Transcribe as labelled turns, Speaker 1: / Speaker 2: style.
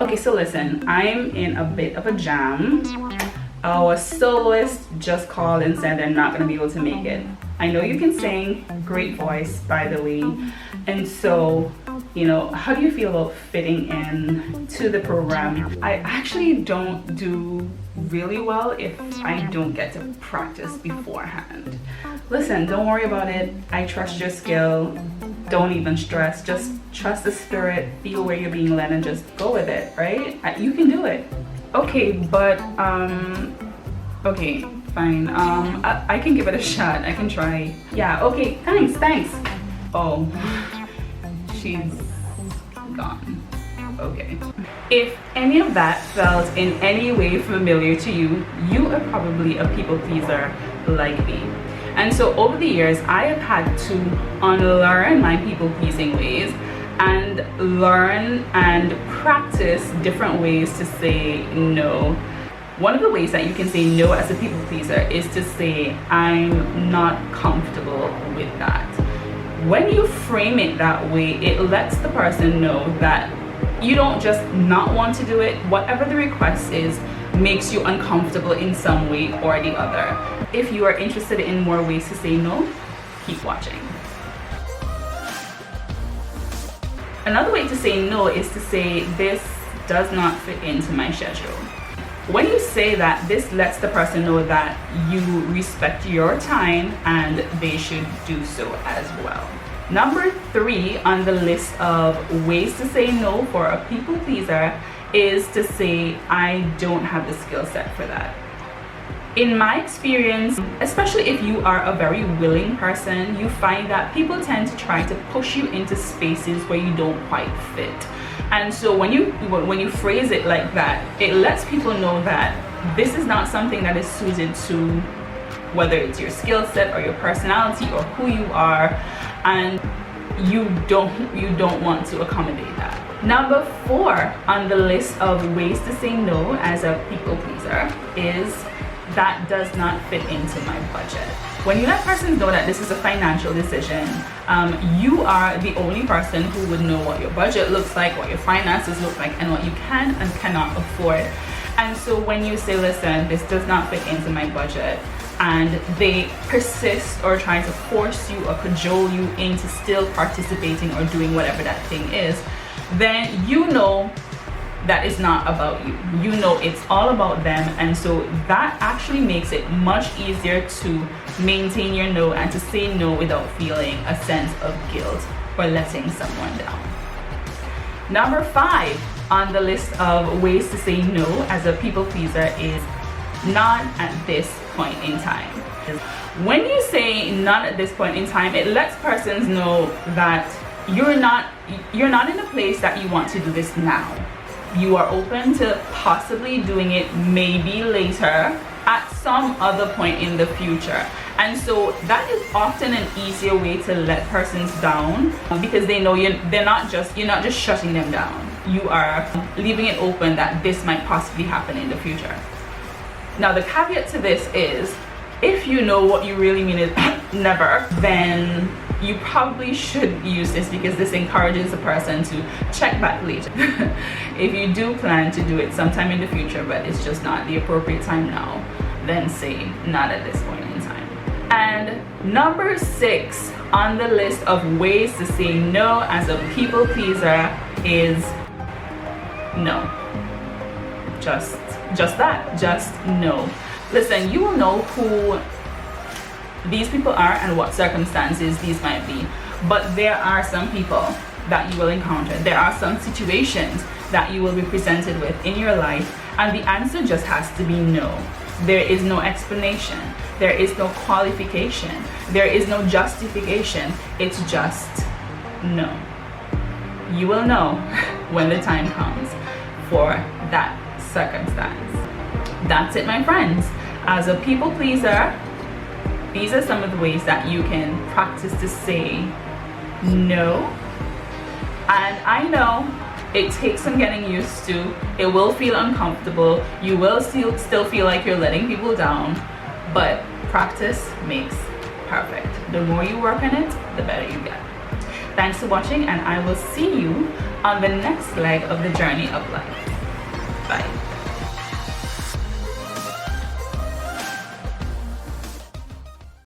Speaker 1: Okay, so listen, I'm in a bit of a jam. Our soloist just called and said they're not going to be able to make it. I know you can sing, great voice by the way, and so, you know, how do you feel about fitting in to the program? I actually don't do really well if I don't get to practice beforehand. Listen, don't worry about it. I trust your skill. Don't even stress. Just trust the spirit, feel where you're being led, and just go with it, right? You can do it. Okay, but okay, fine. I can give it a shot. I can try. Yeah, okay, thanks. Oh, she's gone. Okay. If any of that felt in any way familiar to you, you are probably a people pleaser like me. And so over the years, I have had to unlearn my people pleasing ways and learn and practice different ways to say no. One of the ways that you can say no as a people pleaser is to say, I'm not comfortable with that. When you frame it that way, it lets the person know that you don't just not want to do it. Whatever the request is makes you uncomfortable in some way or the other. If you are interested in more ways to say no, keep watching. Another way to say no is to say, this does not fit into my schedule. When you say that, this lets the person know that you respect your time and they should do so as well. Number 3 on the list of ways to say no for a people pleaser is to say, I don't have the skill set for that. In my experience, especially if you are a very willing person, you find that people tend to try to push you into spaces where you don't quite fit. And so when you phrase it like that, it lets people know that this is not something that is suited to whether it's your skill set or your personality or who you are, and you don't want to accommodate that. Number 4 on the list of ways to say no as a people pleaser is, that does not fit into my budget. When you let persons know that this is a financial decision, you are the only person who would know what your budget looks like, what your finances look like, and what you can and cannot afford. And so when you say, listen, this does not fit into my budget, and they persist or try to force you or cajole you into still participating or doing whatever that thing is, then you know that is not about you. You know it's all about them, and so that actually makes it much easier to maintain your no and to say no without feeling a sense of guilt or letting someone down. Number 5 on the list of ways to say no as a people pleaser is, not at this point in time. When you say not at this point in time, it lets persons know that you're not in a place that you want to do this now. You are open to possibly doing it maybe later at some other point in the future. And so that is often an easier way to let persons down, because they know you're not just shutting them down. You are leaving it open that this might possibly happen in the future. Now the caveat to this is, if you know what you really mean is never, then you probably should use this, because this encourages the person to check back later. If you do plan to do it sometime in the future, but it's just not the appropriate time now, then say not at this point in time. And number 6 on the list of ways to say no as a people pleaser is no. Just that, just no. Listen, you will know who these people are and what circumstances these might be, but there are some people that you will encounter. There are some situations that you will be presented with in your life, and the answer just has to be no. There is no explanation, there is no qualification, there is no justification. It's just no. You will know when the time comes for that circumstance. That's it, my friends. As a people pleaser, these are some of the ways that you can practice to say no. And I know it takes some getting used to. It will feel uncomfortable. You will still feel like you're letting people down, but practice makes perfect. The more you work on it, the better you get. Thanks for watching, and I will see you on the next leg of the journey of life.